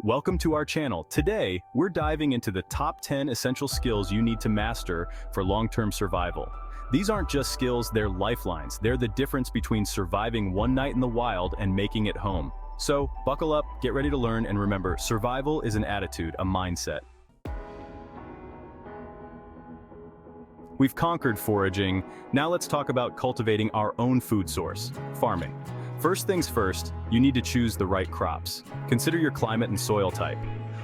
Welcome to our channel. Today, we're diving into the top 10 essential skills you need to master for long-term survival. These aren't just skills, they're lifelines. They're the difference between surviving one night in the wild and making it home. So, buckle up, get ready to learn, and remember, survival is an attitude, a mindset. We've conquered foraging. Now let's talk about cultivating our own food source, farming. First things first, you need to choose the right crops. Consider your climate and soil type.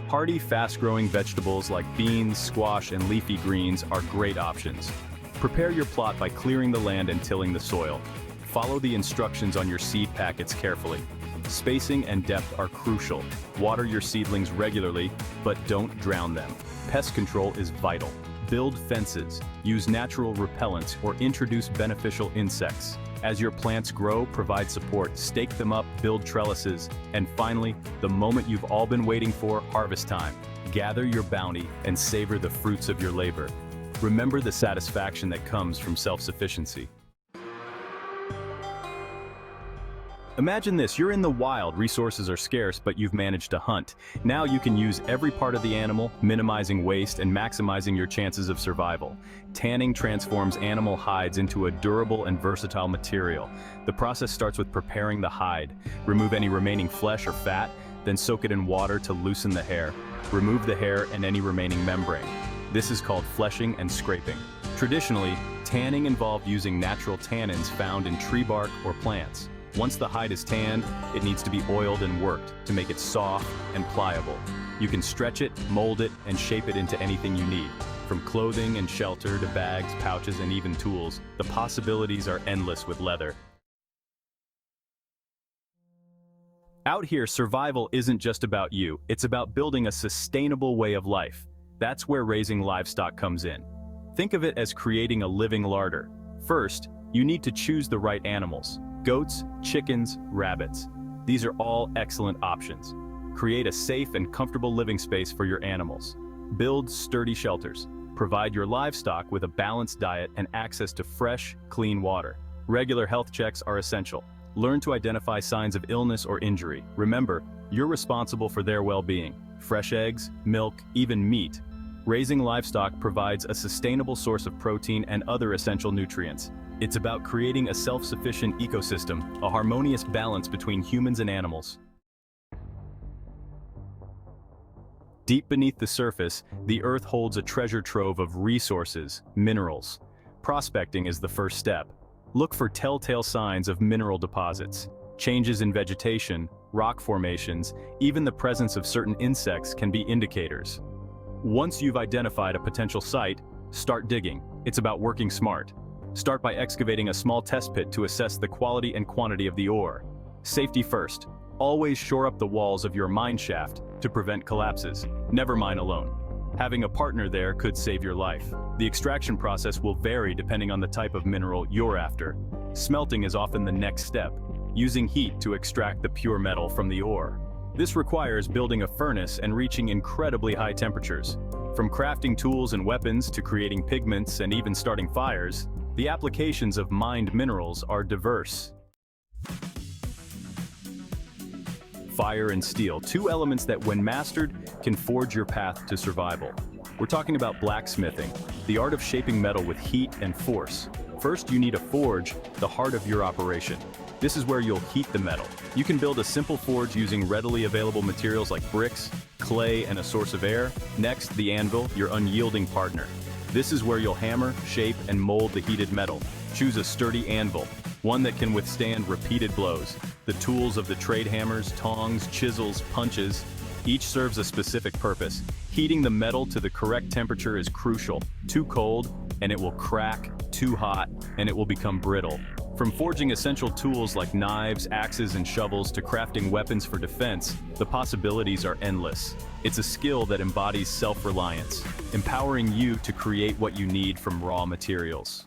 Hardy, fast-growing vegetables like beans, squash, and leafy greens are great options. Prepare your plot by clearing the land and tilling the soil. Follow the instructions on your seed packets carefully. Spacing and depth are crucial. Water your seedlings regularly, but don't drown them. Pest control is vital. Build fences, use natural repellents, or introduce beneficial insects. As your plants grow, provide support, stake them up, build trellises, and finally, the moment you've all been waiting for, harvest time. Gather your bounty and savor the fruits of your labor. Remember the satisfaction that comes from self-sufficiency. Imagine this, you're in the wild, resources are scarce, but you've managed to hunt. Now you can use every part of the animal, minimizing waste and maximizing your chances of survival. Tanning transforms animal hides into a durable and versatile material. The process starts with preparing the hide. Remove any remaining flesh or fat, then soak it in water to loosen the hair. Remove the hair and any remaining membrane. This is called fleshing and scraping. Traditionally, tanning involved using natural tannins found in tree bark or plants. Once the hide is tanned, it needs to be oiled and worked to make it soft and pliable. You can stretch it, mold it, and shape it into anything you need. From clothing and shelter to bags, pouches, and even tools, the possibilities are endless with leather. Out here, survival isn't just about you, it's about building a sustainable way of life. That's where raising livestock comes in. Think of it as creating a living larder. First, you need to choose the right animals. Goats, chickens, rabbits. These are all excellent options. Create a safe and comfortable living space for your animals. Build sturdy shelters. Provide your livestock with a balanced diet and access to fresh, clean water. Regular health checks are essential. Learn to identify signs of illness or injury. Remember, you're responsible for their well-being. Fresh eggs, milk, even meat. Raising livestock provides a sustainable source of protein and other essential nutrients. It's about creating a self-sufficient ecosystem, a harmonious balance between humans and animals. Deep beneath the surface, the Earth holds a treasure trove of resources, minerals. Prospecting is the first step. Look for telltale signs of mineral deposits. Changes in vegetation, rock formations, even the presence of certain insects can be indicators. Once you've identified a potential site, start digging. It's about working smart. Start by excavating a small test pit to assess the quality and quantity of the ore. Safety first. Always shore up the walls of your mine shaft to prevent collapses. Never mine alone. Having a partner there could save your life. The extraction process will vary depending on the type of mineral you're after. Smelting is often the next step, using heat to extract the pure metal from the ore. This requires building a furnace and reaching incredibly high temperatures. From crafting tools and weapons to creating pigments and even starting fires, the applications of mined minerals are diverse. Fire and steel, two elements that, when mastered, can forge your path to survival. We're talking about blacksmithing, the art of shaping metal with heat and force. First, you need a forge, the heart of your operation. This is where you'll heat the metal. You can build a simple forge using readily available materials like bricks, clay, and a source of air. Next, the anvil, your unyielding partner. This is where you'll hammer, shape, and mold the heated metal. Choose a sturdy anvil, one that can withstand repeated blows. The tools of the trade hammers, tongs, chisels, punches, each serves a specific purpose. Heating the metal to the correct temperature is crucial. Too cold, and it will crack. Too hot, and it will become brittle. From forging essential tools like knives, axes, and shovels to crafting weapons for defense, the possibilities are endless. It's a skill that embodies self-reliance, empowering you to create what you need from raw materials.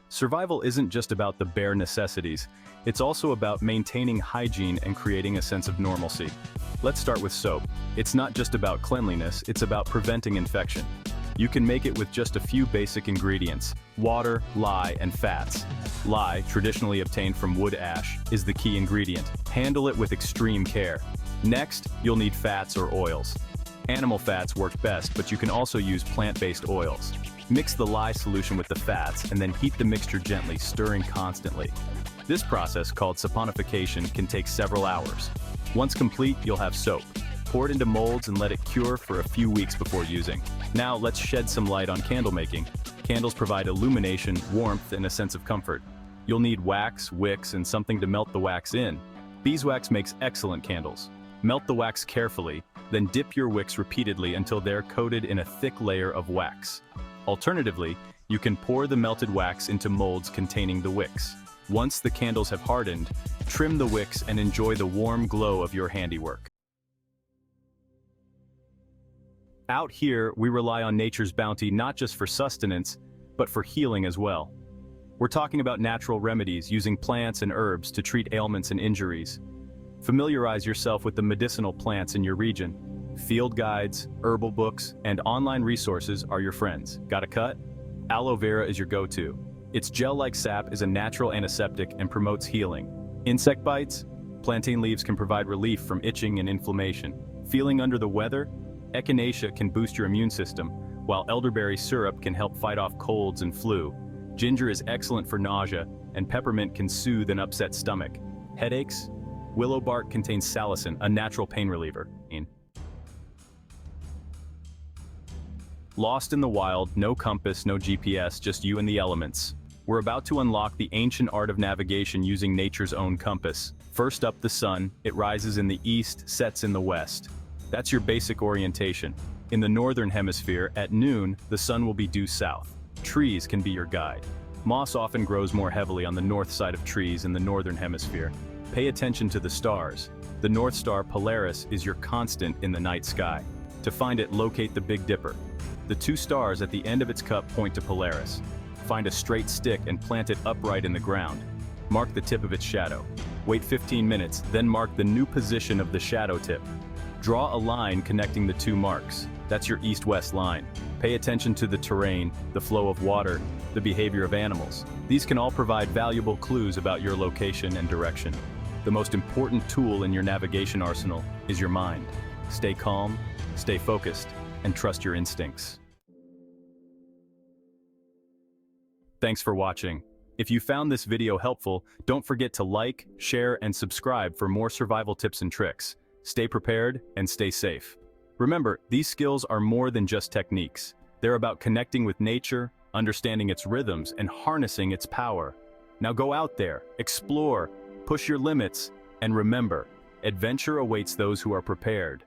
Survival isn't just about the bare necessities, it's also about maintaining hygiene and creating a sense of normalcy. Let's start with soap. It's not just about cleanliness, it's about preventing infection. You can make it with just a few basic ingredients: water, lye, and fats. Lye, traditionally obtained from wood ash, is the key ingredient. Handle it with extreme care. Next, you'll need fats or oils. Animal fats work best, but you can also use plant-based oils. Mix the lye solution with the fats and then heat the mixture gently, stirring constantly. This process, called saponification, can take several hours. Once complete, you'll have soap. Pour it into molds and let it cure for a few weeks before using. Now let's shed some light on candle making. Candles provide illumination, warmth, and a sense of comfort. You'll need wax, wicks, and something to melt the wax in. Beeswax makes excellent candles. Melt the wax carefully, then dip your wicks repeatedly until they're coated in a thick layer of wax. Alternatively, you can pour the melted wax into molds containing the wicks. Once the candles have hardened, trim the wicks and enjoy the warm glow of your handiwork. Out here, we rely on nature's bounty not just for sustenance, but for healing as well. We're talking about natural remedies using plants and herbs to treat ailments and injuries. Familiarize yourself with the medicinal plants in your region. Field guides, herbal books, and online resources are your friends. Got a cut? Aloe vera is your go-to. Its gel-like sap is a natural antiseptic and promotes healing. Insect bites? Plantain leaves can provide relief from itching and inflammation. Feeling under the weather? Echinacea can boost your immune system, while elderberry syrup can help fight off colds and flu. Ginger is excellent for nausea, and peppermint can soothe an upset stomach. Headaches? Willow bark contains salicin, a natural pain reliever. Lost in the wild, no compass, no GPS, just you and the elements. We're about to unlock the ancient art of navigation using nature's own compass. First up, the sun. It rises in the east, sets in the west. That's your basic orientation. In the northern hemisphere, at noon, the sun will be due south. Trees can be your guide. Moss often grows more heavily on the north side of trees in the northern hemisphere. Pay attention to the stars. The North Star Polaris is your constant in the night sky. To find it, locate the Big Dipper. The two stars at the end of its cup point to Polaris. Find a straight stick and plant it upright in the ground. Mark the tip of its shadow. Wait 15 minutes, then mark the new position of the shadow tip. Draw a line connecting the two marks. That's your east-west line. Pay attention to the terrain, the flow of water, the behavior of animals. These can all provide valuable clues about your location and direction. The most important tool in your navigation arsenal is your mind. Stay calm, stay focused, and trust your instincts. Thanks for watching. If you found this video helpful, don't forget to like, share, and subscribe for more survival tips and tricks. Stay prepared and stay safe. Remember, these skills are more than just techniques. They're about connecting with nature, understanding its rhythms, and harnessing its power. Now go out there, explore, push your limits, and remember, adventure awaits those who are prepared.